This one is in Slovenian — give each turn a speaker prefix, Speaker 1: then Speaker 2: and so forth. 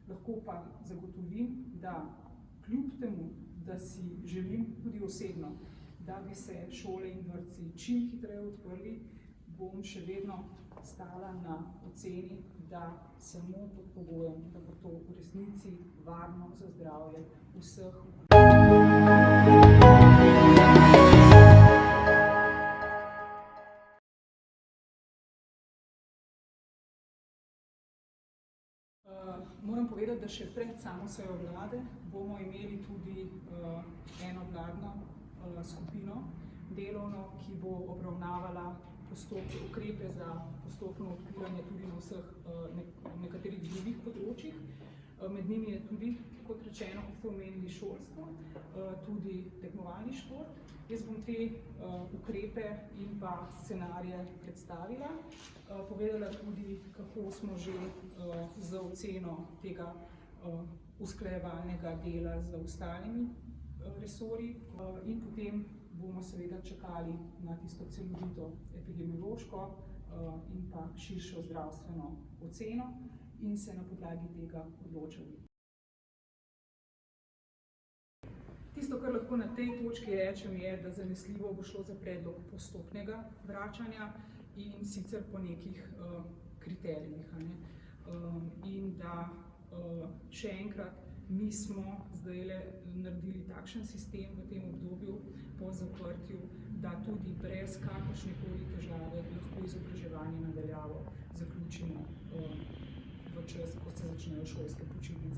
Speaker 1: Lahko pa zagotovim, da kljub temu, da si želim tudi osebno, da bi se šole in vrtci čim hitreje odprli, bom še vedno stala na oceni, da samo pod pogojem, da bo to v resnici varno za zdravje vseh. Moram povedati, da še pred samo sejo vlade bomo imeli tudi eno vladno skupino delovno, ki bo obravnavala ukrepe za postopno odpiranje tudi na vseh nekaterih drugih področjih. Med njimi je tudi, kot rečeno, kot ste omenili, šolstvo, tudi tekmovalni šport. Jaz bom te ukrepe in pa scenarije predstavila, povedala tudi, kako smo že za oceno tega usklajevalnega dela z ostalimi resorji in potem bomo seveda čakali na tisto celovito epidemiološko in pa širšo zdravstveno oceno in se na podlagi tega odločili. Tisto, kar lahko na tej točki rečem, je, da zanesljivo bo šlo za predlog postopnega vračanja in sicer po nekih kriterijih. In da še enkrat, mi smo zdajle naredili takšen sistem v tem obdobju po zaprtju, da tudi brez kakršnekoli težave lahko izobraževanje na daljavo zaključimo v čas, ko se začnejo šolske počitnice.